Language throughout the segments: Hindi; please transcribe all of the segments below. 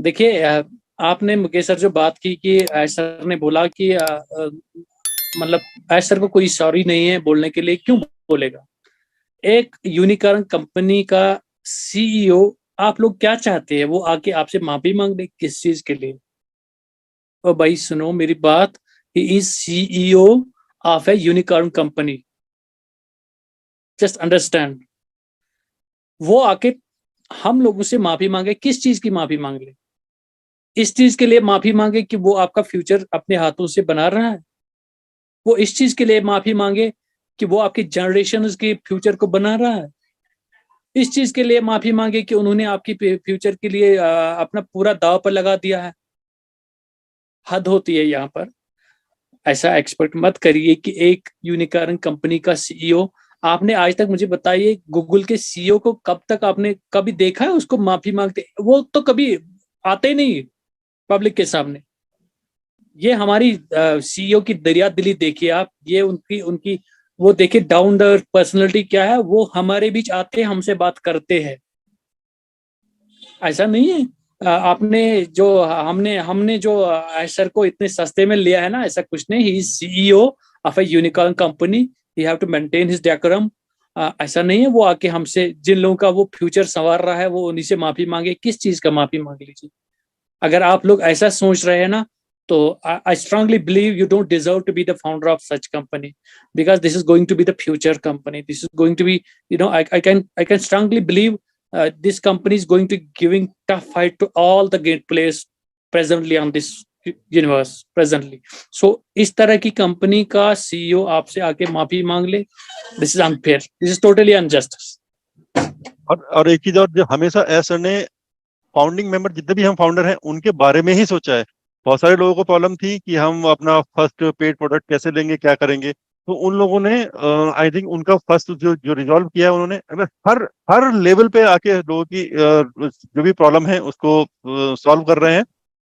देखिए, आपने मुकेश सर जो बात की कि सर ने बोला कि मतलब सर को कोई सॉरी नहीं है बोलने के लिए, क्यों बोलेगा? एक यूनिकॉर्न कंपनी का सीईओ, आप लोग क्या चाहते हैं वो आके आपसे माफी मांग ले? किस चीज के लिए? और भाई सुनो मेरी बात, ही is CEO of a unicorn company, just understand. वो आके हम लोगों से माफी मांगे, किस चीज की माफी मांग ले? इस चीज के लिए माफी मांगे कि वो आपका फ्यूचर अपने हाथों से बना रहा है? वो इस चीज के लिए माफी मांगे कि वो आपकी जनरेशन के फ्यूचर को बना रहा है? इस चीज के लिए माफी मांगे कि उन्होंने आपकी फ्यूचर के लिए अपना पूरा दाव पर लगा दिया है? हद होती है यहाँ पर। ऐसा एक्सपेक्ट मत करिए कि एक यूनिकॉर्न कंपनी का सीईओ, आपने आज तक मुझे बताइए गूगल के सीईओ को कब तक आपने कभी देखा है उसको माफी मांगते? वो तो कभी आते ही नहीं पब्लिक के सामने। ये हमारी सीईओ की दरिया दिली देखिए आप, ये उनकी उनकी वो देखिए डाउन द अर्थ पर्सनैलिटी क्या है। वो हमारे बीच आते हैं, हमसे बात करते हैं। ऐसा नहीं है आपने जो हमने हमने जो सर को इतने सस्ते में लिया है ना, ऐसा कुछ नहीं। He is CEO of a unicorn company, he have to maintain his decorum. ऐसा नहीं है वो आके हमसे, जिन लोगों का वो फ्यूचर संवार रहा है वो उन्हीं से माफी मांगे। किस चीज का माफी मांग लीजिए? अगर आप लोग ऐसा सोच रहे हैं ना, तो I strongly believe you don't deserve to be the founder of such company, because this is going to be the future company. This is going to be, you know, I can strongly believe this company is going to giving tough fight to all the great players presently on this universe presently. So इस तरह की कंपनी का सीईओ आपसे आके माफी मांग ले, this is unfair, this is totally injustice. और एक चीज और, जो हमेशा ऐसा ने फाउंडिंग मेंबर जितने भी हम फाउंडर हैं उनके बारे में ही सोचा है। बहुत सारे लोगों को प्रॉब्लम थी कि हम अपना फर्स्ट पेड प्रोडक्ट कैसे लेंगे, क्या करेंगे, तो उन लोगों ने आई थिंक उनका फर्स्ट जो जो रिजॉल्व किया है उन्होंने, अगर हर हर लेवल पे आके लोगों की जो भी प्रॉब्लम है उसको सॉल्व कर रहे हैं।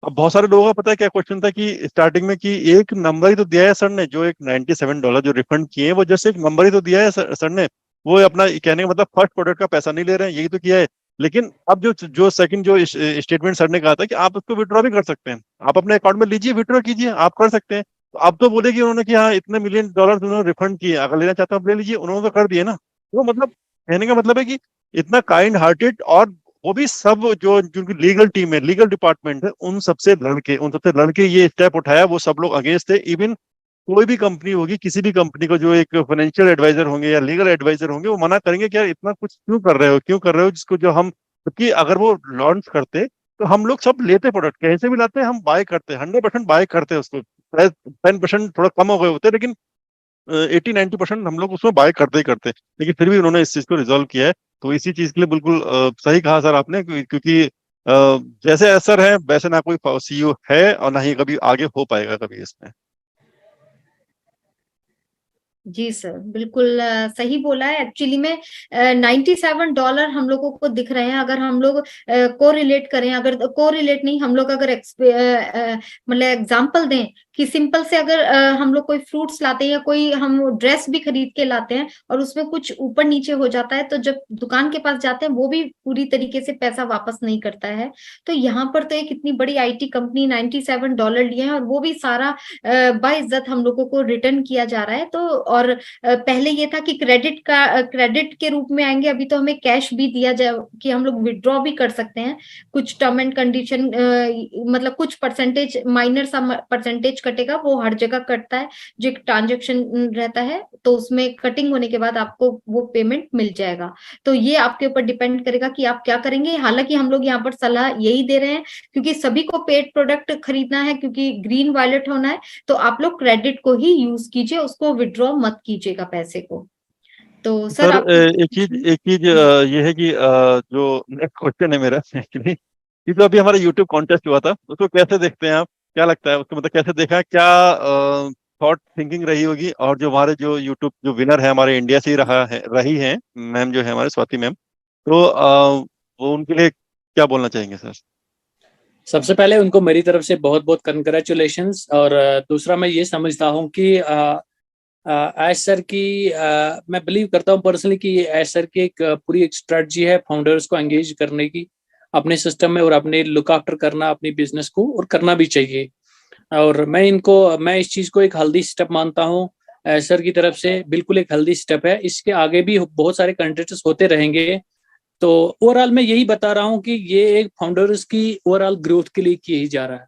अब बहुत सारे लोगों का पता है क्या क्वेश्चन था कि स्टार्टिंग में, कि एक नंबर ही तो दिया है सर ने, जो एक $97 जो रिफंड किए हैं वो जस्ट एक नंबर ही तो दिया है सर ने। वो अपना कहने का मतलब फर्स्ट प्रोडक्ट का पैसा नहीं ले रहे हैं, यही तो किया है। लेकिन अब जो जो सेकंड जो स्टेटमेंट सर ने कहा था कि आप उसको विड्रॉ भी कर सकते हैं, आप अपने अकाउंट में लीजिए, विड्रॉ कीजिए, आप कर सकते हैं। तो अब तो बोले कि उन्होंने कि हाँ इतने $1 million उन्होंने रिफंड किए, अगर लेना चाहते हो आप ले लीजिए, उन्होंने तो कर दिए ना। तो मतलब कहने का मतलब है कि इतना काइंड हार्टेड, और वो भी सब जो जो लीगल टीम है, लीगल डिपार्टमेंट है, उन सबसे लड़के ये स्टेप उठाया। वो सब लोग अगेंस्ट थे। इवन कोई भी कंपनी होगी, किसी भी कंपनी को जो एक फाइनेंशियल एडवाइजर होंगे या लीगल एडवाइजर होंगे, वो मना करेंगे कि यार इतना कुछ क्यों कर रहे हो, क्यों कर रहे हो, जिसको जो हम, क्योंकि अगर वो लॉन्च करते तो हम लोग सब लेते, प्रोडक्ट कैसे भी लाते, हम बाय करते, 100% बाय करते उसको। 10% थोड़ा कम हो गए होते, लेकिन 80-90% हम लोग उसमें बाय करते ही करते। लेकिन फिर भी उन्होंने इस चीज को रिजॉल्व किया है। तो इसी चीज के लिए बिल्कुल सही कहा सर आपने, क्योंकि जैसे असर है वैसे ना कोई सीईओ है और ना ही कभी आगे हो पाएगा कभी इसमें। जी सर, बिल्कुल सही बोला है। एक्चुअली में $97 हम लोगों को दिख रहे हैं। अगर हम लोग को रिलेट करें, अगर को रिलेट नहीं, हम लोग अगर मतलब एग्जाम्पल दें कि सिंपल से अगर हम लोग कोई फ्रूट्स लाते हैं या कोई हम ड्रेस भी खरीद के लाते हैं और उसमें कुछ ऊपर नीचे हो जाता है, तो जब दुकान के पास जाते हैं वो भी पूरी तरीके से पैसा वापस नहीं करता है। तो यहाँ पर तो एक इतनी बड़ी आईटी कंपनी $97 लिए हैं और वो भी सारा बाइज्जत हम लोगों को रिटर्न किया जा रहा है। तो और पहले ये था कि क्रेडिट के रूप में आएंगे, अभी तो हमें कैश भी दिया जाए कि हम लोग विड्रॉ भी कर सकते हैं। कुछ टर्म एंड कंडीशन, मतलब कुछ परसेंटेज, माइनर सा परसेंटेज कटेगा, वो हर जगह कटता है। जो एक ट्रांजेक्शन रहता है तो उसमें कटिंग होने के बाद आपको वो पेमेंट मिल जाएगा। तो ये आपके ऊपर डिपेंड करेगा कि आप क्या करेंगे। हालांकि हम लोग यहाँ पर सलाह यही दे रहे हैं क्योंकि सभी को पेड प्रोडक्ट खरीदना है, क्योंकि ग्रीन वायलेट होना है, तो आप लोग क्रेडिट को ही यूज कीजिए, उसको विड्रॉ मत कीजिएगा पैसे को। तो सर सर आप एक चीज ये है कि जो नेक्स्ट क्वेश्चन है मेरा एक्चुअली, कि जो अभी हमारा यूट्यूब कॉन्टेस्ट हुआ था उसको कैसे देखते हैं आप, क्या लगता है उसको, मतलब कैसे देखा, क्या थॉट थिंकिंग रही होगी, और जो हमारे जो यूट्यूब जो विनर है हमारे इंडिया से ही रही है मैम, जो है हमारे स्वाति मैम, तो वो उनके लिए क्या बोलना चाहेंगे सर? सबसे पहले उनको मेरी तरफ से बहुत बहुत कंग्रेचुलेशंस। और दूसरा मैं ये समझता हूँ कि ऐश सर की, मैं बिलीव करता हूँ पर्सनली कि ऐश सर की एक पूरी एक स्ट्रेटजी है फाउंडर्स को एंगेज करने की। अपने सिस्टम में और अपने लुक आफ्टर करना अपनी बिजनेस को, और करना भी चाहिए। और मैं इस चीज को एक हेल्दी स्टेप मानता हूँ सर की तरफ से, बिल्कुल एक हेल्दी स्टेप है। इसके आगे भी बहुत सारे कंटेंट्स होते रहेंगे। तो ओवरऑल मैं यही बता रहा हूँ कि ये एक फाउंडर्स की ओवरऑल ग्रोथ के लिए किया ही जा रहा है।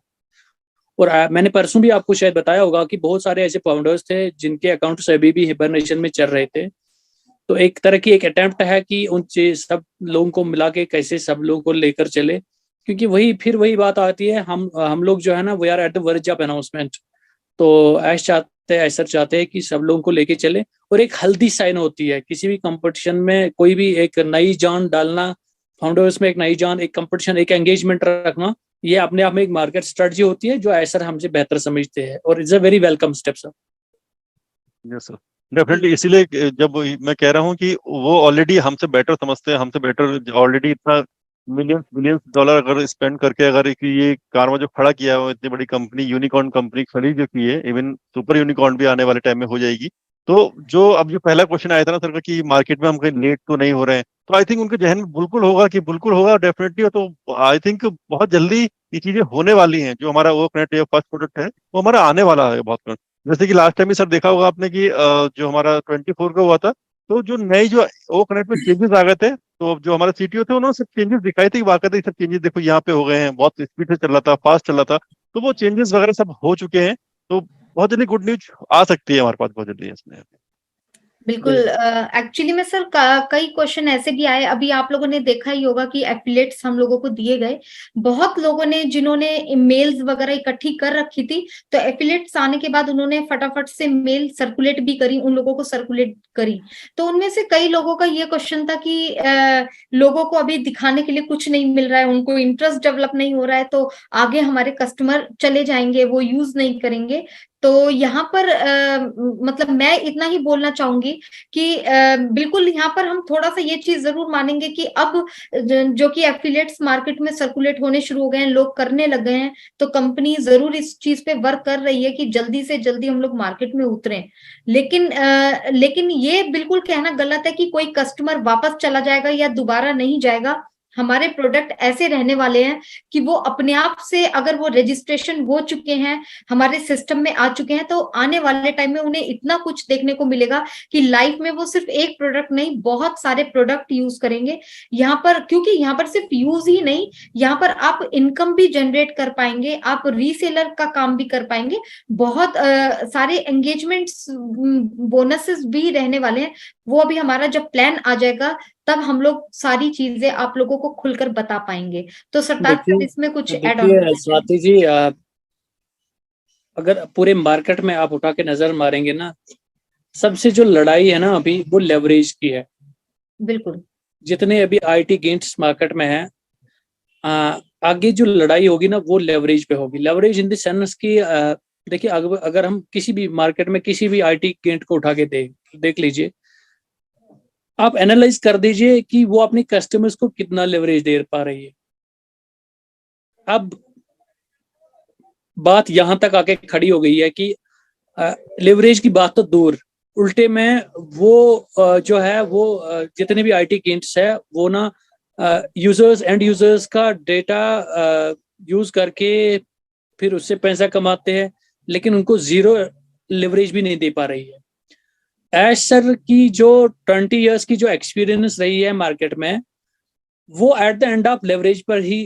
और मैंने परसों भी आपको शायद बताया होगा कि बहुत सारे ऐसे फाउंडर्स थे जिनके अकाउंट्स अभी भी हिबरनेशन में चल रहे थे। तो एक तरह की एक अटेम्प्ट है कि उन सब लोगों को मिला के कैसे सब लोगों को लेकर चले, क्योंकि वही बात आती है, हम लोग जो है ना, we are at the verge of announcement. तो ऐसा चाहते हैं कि सब लोगों को लेके चले, और एक हल्दी साइन होती है किसी भी कंपटीशन में, कोई भी एक नई जान डालना, फाउंडर्स में एक नई जान, एक कंपटीशन, एक एंगेजमेंट रखना, ये अपने आप में एक मार्केट स्ट्रेटजी होती है जो ऐसा हमसे बेहतर समझते हैं, और it's a very welcome step sir. Yes sir, definitely. इसीलिए जब मैं कह रहा हूँ कि वो ऑलरेडी हमसे बेटर समझते हैं, हमसे बेटर ऑलरेडी इतना मिलियंस बिलियंस डॉलर अगर स्पेंड करके अगर ये कारवा जो खड़ा किया है, इतनी बड़ी कंपनी, यूनिकॉर्न कंपनी खड़ी जो की है, इवन सुपर यूनिकॉर्न भी आने वाले टाइम में हो जाएगी। तो जो पहला क्वेश्चन आया था ना सर का कि मार्केट में हम कहीं लेट तो नहीं हो रहे हैं, तो आई थिंक उनके जहन में बिल्कुल होगा कि बिल्कुल होगा डेफिनेटली। तो आई थिंक बहुत जल्दी ये चीजें होने वाली हैं। जो हमारा वो कनेक्ट फर्स्ट प्रोडक्ट है वो हमारा आने वाला है बहुत। जैसे कि लास्ट टाइम ही सर देखा होगा आपने कि जो हमारा 24 का हुआ था, तो जो नई जो ओ कनेक्ट में चेंजेस आ गए थे, तो जो हमारे सीटीओ थे उन्होंने सब चेंजेस दिखाए थे कि वाकई सब चेंजेस देखो यहाँ पे हो गए हैं, बहुत स्पीड से चल रहा था, फास्ट चल रहा था। तो वो चेंजेस वगैरह सब हो चुके हैं। तो बहुत जल्दी गुड न्यूज आ सकती है हमारे पास, बहुत जल्दी इसमें। बिल्कुल। एक्चुअली में सर कई क्वेश्चन ऐसे भी आए, अभी आप लोगों ने देखा ही होगा कि एफिलिएट्स हम लोगों को दिए गए। बहुत लोगों ने जिन्होंने मेल्स वगैरह इकट्ठी कर रखी थी, तो एफिलिएट्स आने के बाद उन्होंने फटाफट से मेल सर्कुलेट भी करी, उन लोगों को सर्कुलेट करी। तो उनमें से कई लोगों का ये क्वेश्चन था कि लोगों को अभी दिखाने के लिए कुछ नहीं मिल रहा है, उनको इंटरेस्ट डेवलप नहीं हो रहा है, तो आगे हमारे कस्टमर चले जाएंगे, वो यूज नहीं करेंगे। तो यहाँ पर मतलब मैं इतना ही बोलना चाहूंगी कि बिल्कुल यहाँ पर हम थोड़ा सा ये चीज जरूर मानेंगे कि अब जो कि एफिलिएट्स मार्केट में सर्कुलेट होने शुरू हो गए हैं, लोग करने लग गए हैं, तो कंपनी जरूर इस चीज पे वर्क कर रही है कि जल्दी से जल्दी हम लोग मार्केट में उतरें। लेकिन ये बिल्कुल कहना गलत है कि कोई कस्टमर वापस चला जाएगा या दोबारा नहीं जाएगा। हमारे प्रोडक्ट ऐसे रहने वाले हैं कि वो अपने आप से, अगर वो रजिस्ट्रेशन हो चुके हैं, हमारे सिस्टम में आ चुके हैं, तो आने वाले टाइम में उन्हें इतना कुछ देखने को मिलेगा कि लाइफ में वो सिर्फ एक प्रोडक्ट नहीं, बहुत सारे प्रोडक्ट यूज करेंगे यहाँ पर। क्योंकि यहाँ पर सिर्फ यूज ही नहीं, यहाँ पर आप इनकम भी जनरेट कर पाएंगे, आप रीसेलर का काम भी कर पाएंगे, बहुत सारे एंगेजमेंट्स, बोनसेस भी रहने वाले हैं। वो अभी हमारा जब प्लान आ जाएगा तब हम लोग सारी चीजें आप लोगों को खुलकर बता पाएंगे। तो सरताज सर इसमें कुछ ऐड ऑन देखिए स्वाति जी, अगर पूरे मार्केट में आप उठा के नजर मारेंगे ना, सबसे जो लड़ाई है ना अभी, वो लेवरेज की है। बिल्कुल। जितने अभी आईटी गेंट्स मार्केट में है, आगे जो लड़ाई होगी ना वो लेवरेज पे होगी। लेवरेज इन द सेंस की, देखिए अगर हम किसी भी मार्केट में किसी भी आईटी गेंट को उठा के देख लीजिए, आप एनालाइज कर दीजिए कि वो अपने कस्टमर्स को कितना लेवरेज दे पा रही है। अब बात यहां तक आके खड़ी हो गई है कि लेवरेज की बात तो दूर, उल्टे में वो जो है वो जितने भी आईटी गेंट्स है वो ना एंड यूजर्स का डेटा यूज करके फिर उससे पैसा कमाते हैं, लेकिन उनको जीरो लेवरेज भी नहीं दे पा रही है। एश सर की जो 20 इयर्स की जो एक्सपीरियंस रही है मार्केट में, वो at the end of leverage पर ही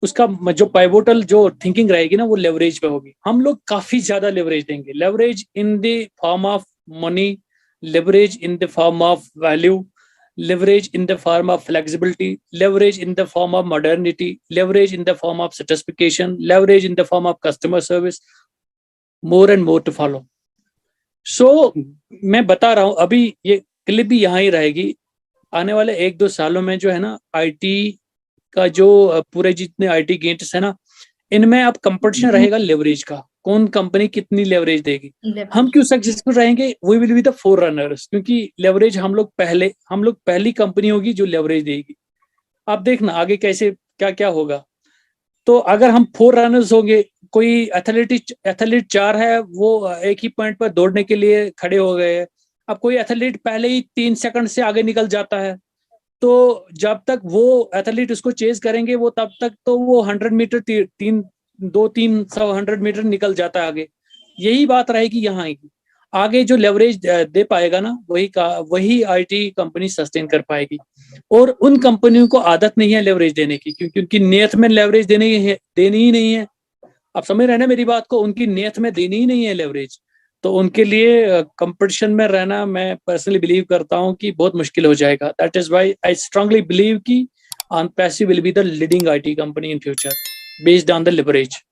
उसका जो पाइवोटल जो थिंकिंग रहेगी ना वो लेवरेज पे होगी। हम लोग काफी ज्यादा लेवरेज देंगे, leverage in the form of money, leverage in the form of value, leverage in the form of flexibility, leverage in the form of modernity, leverage in the form of certification, leverage in the form of customer service, more and more to follow. So मैं बता रहा हूं, अभी ये क्लिप भी यहाँ ही रहेगी। आने वाले 1-2 सालों में जो है ना, आईटी का जो पूरे जितने आईटी गेंट्स है ना, इनमें अब कंपटीशन रहेगा लेवरेज का, कौन कंपनी कितनी लेवरेज देगी। हम क्यों सक्सेसफुल रहेंगे, we will be the forerunners, क्योंकि लेवरेज हम लोग पहली कंपनी होगी जो लेवरेज देगी। आप देखना आगे कैसे क्या क्या होगा। तो अगर हम फोर रनर्स होंगे, कोई एथलीट 4 है, वो एक ही पॉइंट पर दौड़ने के लिए खड़े हो गए, अब कोई एथलीट पहले ही 3 सेकंड से आगे निकल जाता है, तो जब तक वो एथलीट उसको चेज करेंगे, वो तब तक तो वो 100 मीटर 300 मीटर निकल जाता है आगे। यही बात रहेगी यहाँ की। आगे जो लेवरेज दे पाएगा ना, वही आईटी कंपनी सस्टेन कर पाएगी। और उन कंपनियों को आदत नहीं है लेवरेज देने की, क्योंकि उनकी नियत में लेवरेज देनी ही नहीं है। आप समझ रहे हैं ना मेरी बात को, उनकी नियत में देनी ही नहीं है लेवरेज। तो उनके लिए कंपटीशन में रहना, मैं पर्सनली बिलीव करता हूं कि बहुत मुश्किल हो जाएगा। That is why I strongly believe कि OnPassive will be the leading IT company in future based on the leverage.